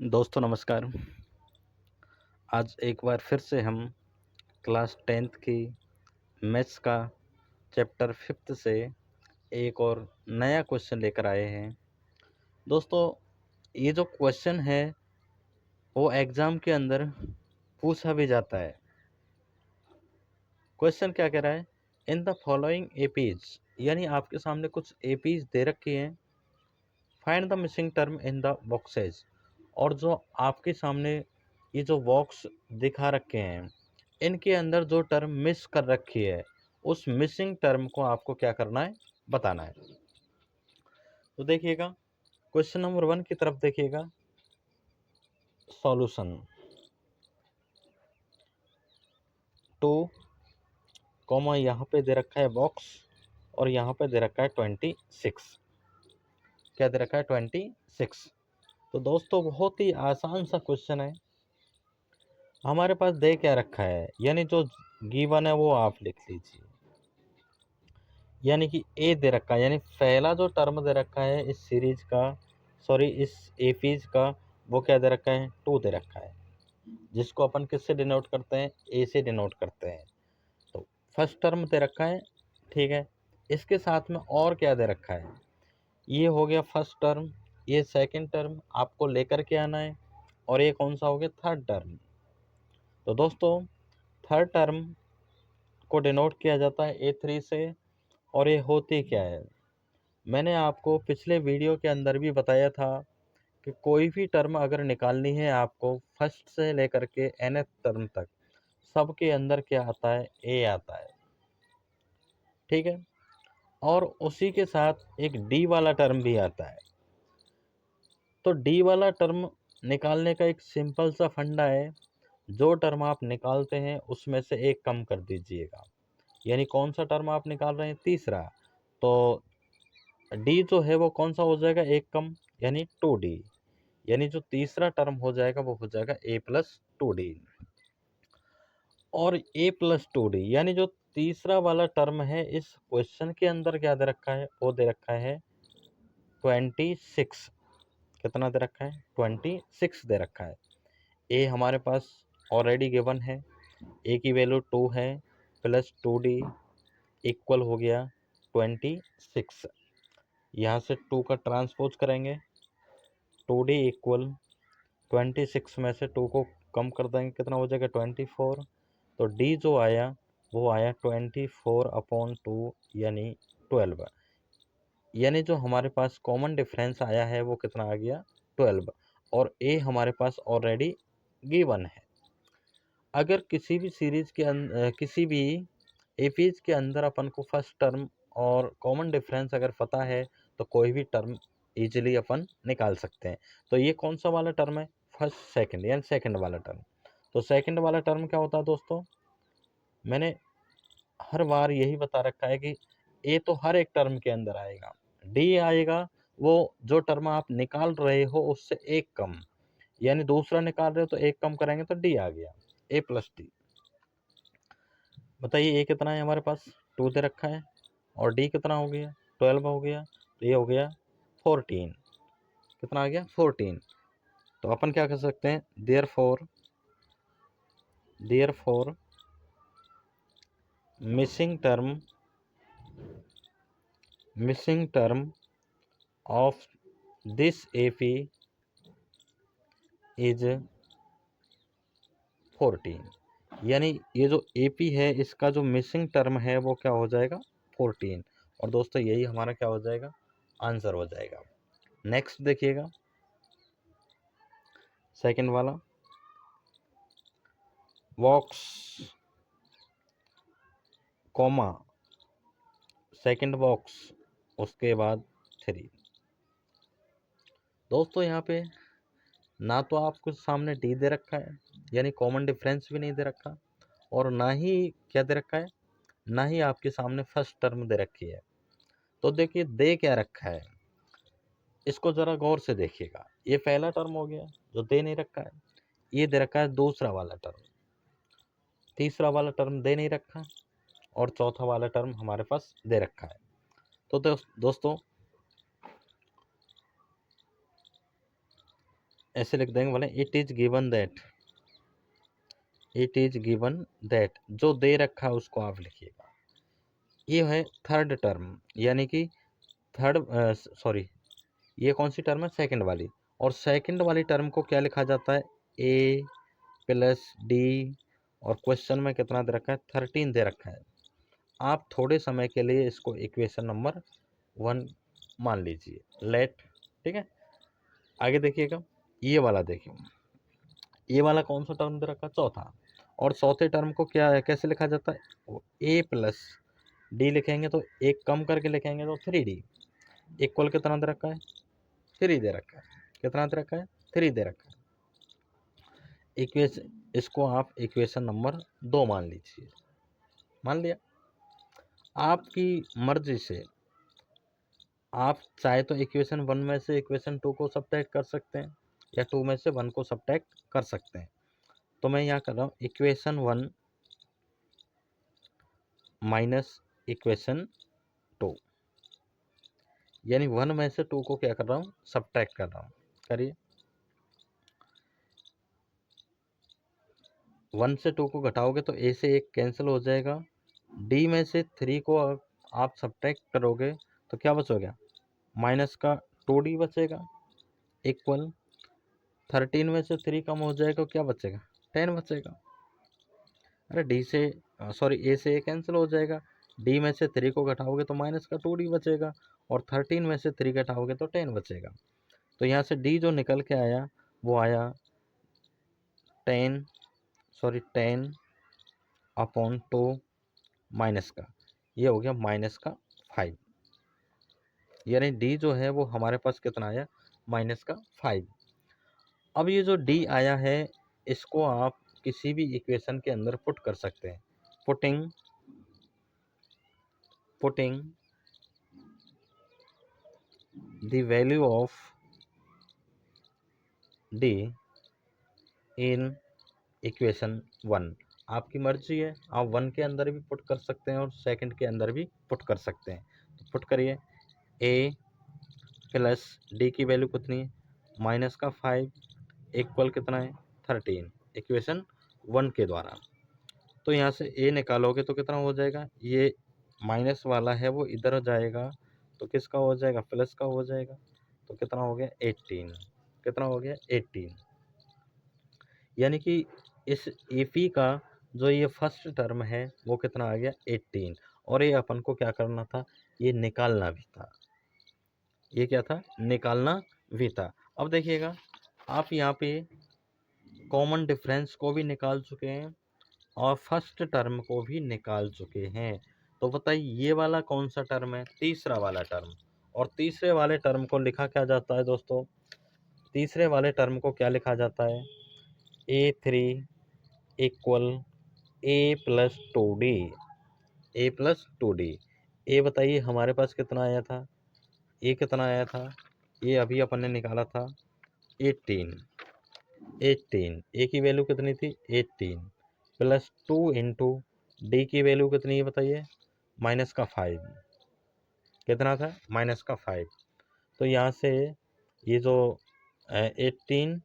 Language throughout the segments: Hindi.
दोस्तों नमस्कार। आज एक बार फिर से हम क्लास 10th की मैथ्स का चैप्टर 5th से एक और नया क्वेश्चन लेकर आए हैं। दोस्तों ये जो क्वेश्चन है वो एग्ज़ाम के अंदर पूछा भी जाता है। क्वेश्चन क्या कह रहा है, इन द फॉलोइंग एपीज, यानी आपके सामने कुछ एपीज दे रखी हैं। Find the missing term in the boxes, और जो आपके सामने ये जो बॉक्स दिखा रखे हैं इनके अंदर जो टर्म मिस कर रखी है उस मिसिंग टर्म को आपको क्या करना है, बताना है। तो देखिएगा क्वेश्चन नंबर 1 की तरफ देखिएगा। सॉल्यूशन 2 कॉमा यहाँ पे दे रखा है बॉक्स और यहाँ पे दे रखा है 26। क्या दे रखा है, 26। तो दोस्तों बहुत ही आसान सा क्वेश्चन है। हमारे पास दे क्या रखा है, यानी जो गिवन है वो आप लिख लीजिए। यानी कि ए दे रखा है, यानी पहला जो टर्म दे रखा है इस सीरीज का, सॉरी इस एपीज का, वो क्या दे रखा है, 2 दे रखा है, जिसको अपन किससे डिनोट करते हैं, ए से डिनोट करते हैं। तो फर्स्ट टर्म दे रखा है, ठीक है। इसके साथ में और क्या दे रखा है, ये हो गया फर्स्ट टर्म, ये सेकंड टर्म आपको लेकर के आना है, और ये कौन सा हो गया, थर्ड टर्म। तो दोस्तों थर्ड टर्म को डिनोट किया जाता है A3 से, और ये होती क्या है, मैंने आपको पिछले वीडियो के अंदर भी बताया था कि कोई भी टर्म अगर निकालनी है आपको फर्स्ट से लेकर के nth टर्म तक, सबके अंदर क्या आता है, ए आता है, ठीक है। और उसी के साथ एक डी वाला टर्म भी आता है। तो डी वाला टर्म निकालने का एक सिंपल सा फंडा है, जो टर्म आप निकालते हैं उसमें से एक कम कर दीजिएगा। यानी कौन सा टर्म आप निकाल रहे हैं, तीसरा, तो डी जो है वो कौन सा हो जाएगा, एक कम, यानी 2D। यानी जो तीसरा टर्म हो जाएगा वो हो जाएगा A+2D। और A+2D यानी जो तीसरा वाला टर्म है इस क्वेश्चन के अंदर क्या दे रखा है, वो दे रखा है 26। कितना दे रखा है, 26 दे रखा है। ए हमारे पास ऑलरेडी गिवन है, ए की वैल्यू 2 है, +2D इक्वल हो गया 26। यहाँ से 2 का ट्रांसपोज करेंगे, 2D इक्वल 26 में से 2 को कम कर देंगे, कितना हो जाएगा, 24। तो डी जो आया वो आया 24/2 यानी 12। यानी जो हमारे पास कॉमन डिफरेंस आया है वो कितना आ गया, 12। और ए हमारे पास ऑलरेडी गिवन है। अगर किसी भी सीरीज के किसी भी एपीज के अंदर अपन को फर्स्ट टर्म और कॉमन डिफरेंस अगर पता है तो कोई भी टर्म इजीली अपन निकाल सकते हैं। तो ये कौन सा वाला टर्म है, फर्स्ट सेकंड, यानी सेकंड वाला टर्म। तो सेकंड वाला टर्म क्या होता है दोस्तों, मैंने हर बार यही बता रखा है कि ए तो हर एक टर्म के अंदर आएगा, डी आएगा वो जो टर्म आप निकाल रहे हो उससे एक कम, यानी दूसरा निकाल रहे हो तो एक कम करेंगे तो डी आ गया, A+D। बताइए ए कितना है हमारे पास, 2 दे रखा है, और डी कितना हो गया, 12 हो गया, तो ये हो गया 14। कितना आ गया, 14। तो अपन क्या कर सकते हैं, therefore missing term of this AP is 14। यानी ये जो AP है इसका जो मिसिंग टर्म है वो क्या हो जाएगा, 14। और दोस्तों यही हमारा क्या हो जाएगा, आंसर हो जाएगा। नेक्स्ट देखिएगा, सेकंड वाला, बॉक्स कॉमा सेकंड बॉक्स, उसके बाद 3। दोस्तों यहाँ पे ना तो आपको सामने डी दे रखा है, यानी कॉमन डिफरेंस भी नहीं दे रखा, और ना ही क्या दे रखा है, ना ही आपके सामने फर्स्ट टर्म दे रखी है। तो देखिए दे क्या रखा है, इसको ज़रा गौर से देखिएगा। ये पहला टर्म हो गया जो दे नहीं रखा है, ये दे रखा है दूसरा वाला टर्म, तीसरा वाला टर्म दे नहीं रखा, और चौथा वाला टर्म हमारे पास दे रखा है। तो दोस्तों ऐसे लिख देंगे, बोले it is given that, it is given that, जो दे रखा है उसको आप लिखिएगा। ये है थर्ड टर्म, यानी कि थर्ड सॉरी, ये कौन सी टर्म है, सेकंड वाली। और सेकंड वाली टर्म को क्या लिखा जाता है, ए प्लस डी, और क्वेश्चन में कितना दे रखा है, 13 दे रखा है। आप थोड़े समय के लिए इसको इक्वेशन नंबर 1 मान लीजिए, लेट, ठीक है। आगे देखिएगा, ये वाला देखिए, ये वाला कौन सा टर्म दे रखा है, चौथा। और चौथे टर्म को क्या है, कैसे लिखा जाता है, ए प्लस डी लिखेंगे तो एक कम करके लिखेंगे तो 3D इक्वल कितना दे रखा है, 3 दे रखा है। कितना दे रखा है, 3 दे रखा है। इक्वेशन, इसको आप इक्वेशन नंबर 2 मान लीजिए, मान लिया। आपकी मर्जी से आप चाहे तो इक्वेशन 1 में से इक्वेशन 2 को सब्ट्रैक्ट कर सकते हैं, या 2 में से 1 को सब्ट्रैक्ट कर सकते हैं। तो मैं यहाँ कर रहा हूँ इक्वेशन 1 माइनस इक्वेशन 2, यानी 1 में से 2 को क्या कर रहा हूँ, सब्ट्रैक्ट कर रहा हूँ। करिए, 1 से 2 को घटाओगे तो ए से 1 कैंसिल हो जाएगा, डी में से 3 को आप सब्ट्रैक्ट करोगे तो क्या बचोगे, माइनस का 2D बचेगा, इक्वल 13 में से 3 कम हो जाएगा, क्या बचेगा, 10 बचेगा। अरे डी से सॉरी, ए से ए कैंसिल हो जाएगा, डी में से 3 को घटाओगे तो माइनस का 2D बचेगा, और 13 में से 3 घटाओगे तो 10 बचेगा। तो यहाँ से डी जो निकल के आया वो आया 10 अपॉन 2 माइनस का, ये हो गया माइनस का 5, यानी डी जो है वो हमारे पास कितना आया, माइनस का 5। अब ये जो डी आया है इसको आप किसी भी इक्वेशन के अंदर पुट कर सकते हैं। Putting the value of D in equation 1, आपकी मर्जी है, आप 1 के अंदर भी पुट कर सकते हैं और सेकंड के अंदर भी पुट कर सकते हैं। तो पुट करिए, ए प्लस डी की वैल्यू कितनी है, माइनस का 5, इक्वल कितना है, 13, इक्वेशन 1 के द्वारा। तो यहाँ से ए निकालोगे तो कितना हो जाएगा, ये माइनस वाला है वो इधर जाएगा तो किसका हो जाएगा, प्लस का हो जाएगा। तो कितना हो गया, 18, कितना हो गया, 18, यानी कि इस एपी का जो ये फर्स्ट टर्म है वो कितना आ गया, 18। और ये अपन को क्या करना था, ये निकालना भी था, ये क्या था, निकालना भी था। अब देखिएगा, आप यहाँ पे कॉमन डिफरेंस को भी निकाल चुके हैं और फर्स्ट टर्म को भी निकाल चुके हैं। तो बताइए ये वाला कौन सा टर्म है, तीसरा वाला टर्म। और तीसरे वाले टर्म को लिखा क्या जाता है दोस्तों, तीसरे वाले टर्म को क्या लिखा जाता है, A3 इक्वल ए प्लस 2D, ए प्लस 2D। ए बताइए हमारे पास कितना आया था, ए कितना आया था, ये अभी अपन ने निकाला था 18, 18, ए की वैल्यू कितनी थी, 18 प्लस 2 इंटू डी की वैल्यू कितनी है बताइए, माइनस का 5, कितना था, माइनस का 5। तो यहाँ से ये जो 18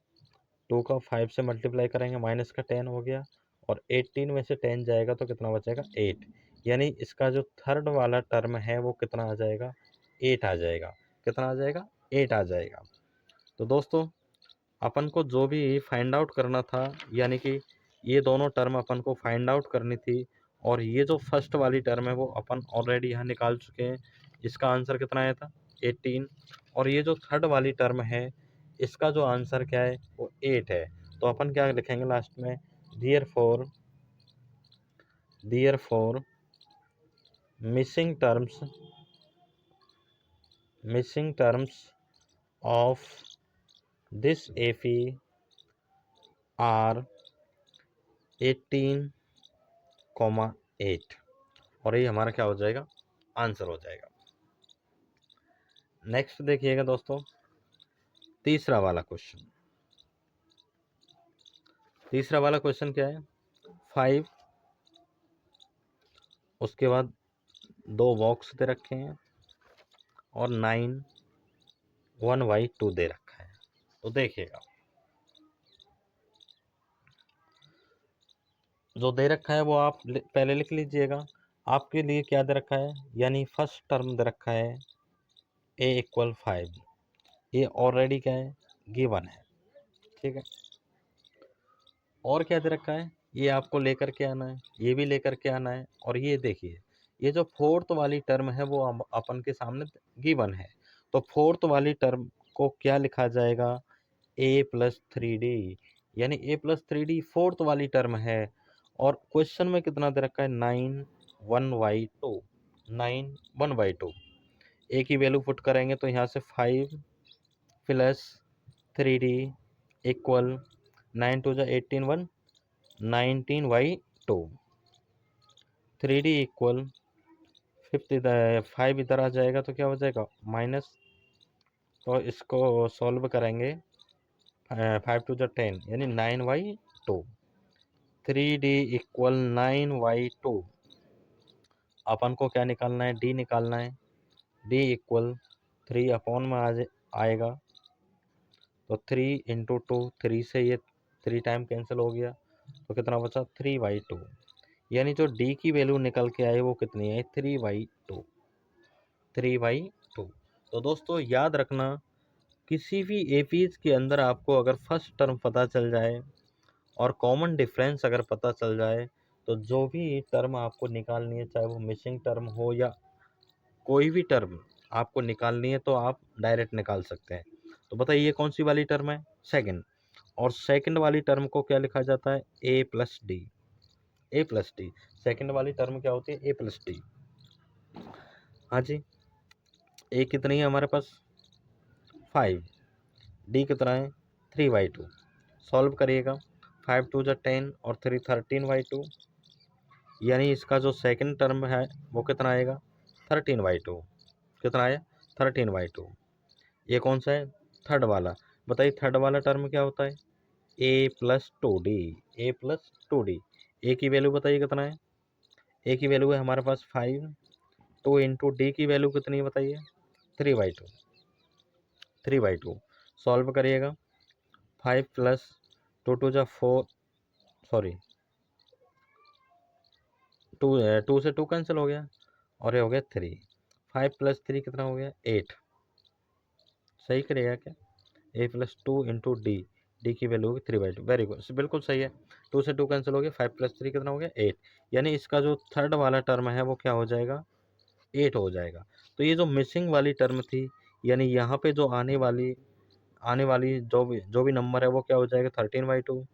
2 का 5 से मल्टीप्लाई करेंगे, माइनस का 10 हो गया, और 18 में से 10 जाएगा तो कितना बचेगा, 8, यानी इसका जो थर्ड वाला टर्म है वो कितना आ जाएगा, 8 आ जाएगा। कितना आ जाएगा, 8 आ जाएगा। तो दोस्तों अपन को जो भी फाइंड आउट करना था, यानी कि ये दोनों टर्म अपन को फाइंड आउट करनी थी, और ये जो फर्स्ट वाली टर्म है वो अपन ऑलरेडी यहाँ निकाल चुके हैं। इसका आंसर कितना आया था, 18, और ये जो थर्ड वाली टर्म है इसका जो आंसर क्या है वो 8 है। तो अपन क्या लिखेंगे लास्ट में, therefore missing terms of this AP are 18,8, और ये हमारा क्या हो जाएगा, आंसर हो जाएगा। नेक्स्ट देखिएगा दोस्तों, तीसरा वाला क्वेश्चन। तीसरा वाला क्वेश्चन क्या है, 5, उसके बाद 2 बॉक्स दे रखे हैं, और 9 1/2 दे रखा है। तो देखिएगा जो दे रखा है वो आप पहले लिख लीजिएगा। आपके लिए क्या दे रखा है, यानी फर्स्ट टर्म दे रखा है a इक्वल 5, ये ऑलरेडी क्या है, गिवन है, ठीक है। और क्या दे रखा है, ये आपको लेकर के आना है, ये भी लेकर के आना है, और ये देखिए ये जो फोर्थ वाली टर्म है वो अपन के सामने गिवन है, तो फोर्थ वाली टर्म को क्या लिखा जाएगा, a+3d, यानी a+3d फोर्थ वाली टर्म है। और क्वेश्चन में कितना दे रखा है, 9 1/2, 9 1/2। a की वैल्यू पुट करेंगे तो यहाँ से 5 + 3d इक्वल 9 2 18 1 19/2, 3d इक्वल 5 इधर आ जाएगा तो क्या हो जाएगा माइनस, तो इसको सॉल्व करेंगे 5 2 10 यानी 9/2, 3d इक्वल 9/2। अपन को क्या निकालना है, d निकालना है, d इक्वल 3 अपॉन में आएगा, तो 3 × 2, 3 से ये 3 टाइम कैंसिल हो गया, तो कितना बचा 3/2, यानी जो d की वैल्यू निकल के आई वो कितनी है 3/2, 3/2। तो दोस्तों याद रखना, किसी भी एपीज के अंदर आपको अगर फर्स्ट टर्म पता चल जाए और कॉमन डिफरेंस अगर पता चल जाए, तो जो भी टर्म आपको निकालनी है, चाहे वो मिसिंग टर्म हो या कोई भी टर्म आपको निकालनी है, तो आप डायरेक्ट निकाल सकते हैं। तो बताइए ये कौन सी वाली टर्म है, सेकंड, और सेकंड वाली टर्म को क्या लिखा जाता है, a+d, a+d। सेकंड वाली टर्म क्या होती है, a+d। हाँ जी, a कितनी है हमारे पास 5, d कितना है 3/2, सॉल्व करिएगा, 5 2 10 और 3 13/2, यानी इसका जो सेकंड टर्म है वो कितना आएगा 13/2, कितना आया 13/2। ये कौन सा है, थर्ड वाला। बताइए थर्ड वाला टर्म क्या होता है, a+2d, a+2d। ए की वैल्यू बताइए कितना है, ए की वैल्यू है हमारे पास 5, 2 × d की वैल्यू कितनी है बताइए 3/2, 3/2, सॉल्व करिएगा, 5 + 2 2 4, सॉरी 2 से 2 कैंसिल हो गया, और ये हो गया 3, 5 + 3 कितना हो गया 8, सही करिएगा क्या, a+2 × d की वैल्यू होगी 3/2, वेरी गुड, बिल्कुल सही है। 2 से 2 कैंसिल हो गया, 5 + 3 कितना हो गया 8, यानी इसका जो थर्ड वाला टर्म है वो क्या हो जाएगा 8 हो जाएगा। तो ये जो मिसिंग वाली टर्म थी, यानी यहाँ पे जो आने वाली जो भी नंबर है वो क्या हो जाएगा 13/2,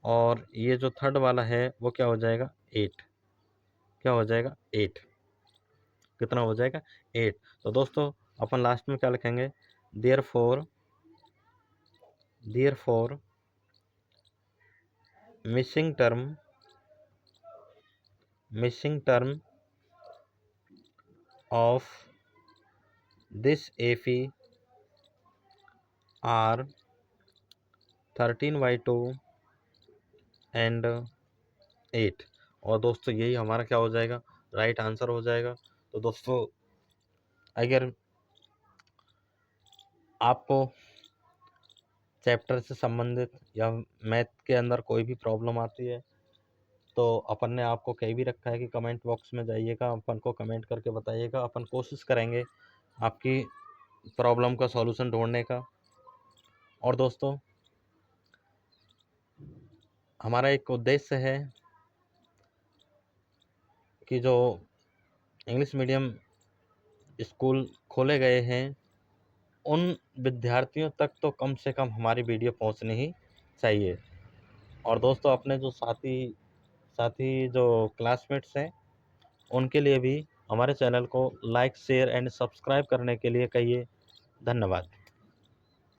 और ये जो थर्ड वाला है वो क्या हो जाएगा 8, क्या हो जाएगा 8, कितना हो जाएगा 8। तो दोस्तों अपन लास्ट में क्या लिखेंगे, therefore missing term of this AP are 13/2 and 8। और दोस्तों यही हमारा क्या हो जाएगा, राइट आंसर हो जाएगा। तो दोस्तों अगर आपको चैप्टर से संबंधित या मैथ के अंदर कोई भी प्रॉब्लम आती है, तो अपन ने आपको कह भी रखा है कि कमेंट बॉक्स में जाइएगा, अपन को कमेंट करके बताइएगा, अपन कोशिश करेंगे आपकी प्रॉब्लम का सॉल्यूशन ढूंढने का। और दोस्तों हमारा एक उद्देश्य है कि जो इंग्लिश मीडियम स्कूल खोले गए हैं उन विद्यार्थियों तक तो कम से कम हमारी वीडियो पहुंचनी ही चाहिए। और दोस्तों अपने जो साथी जो क्लासमेट्स हैं उनके लिए भी हमारे चैनल को लाइक शेयर एंड सब्सक्राइब करने के लिए कहिए। धन्यवाद।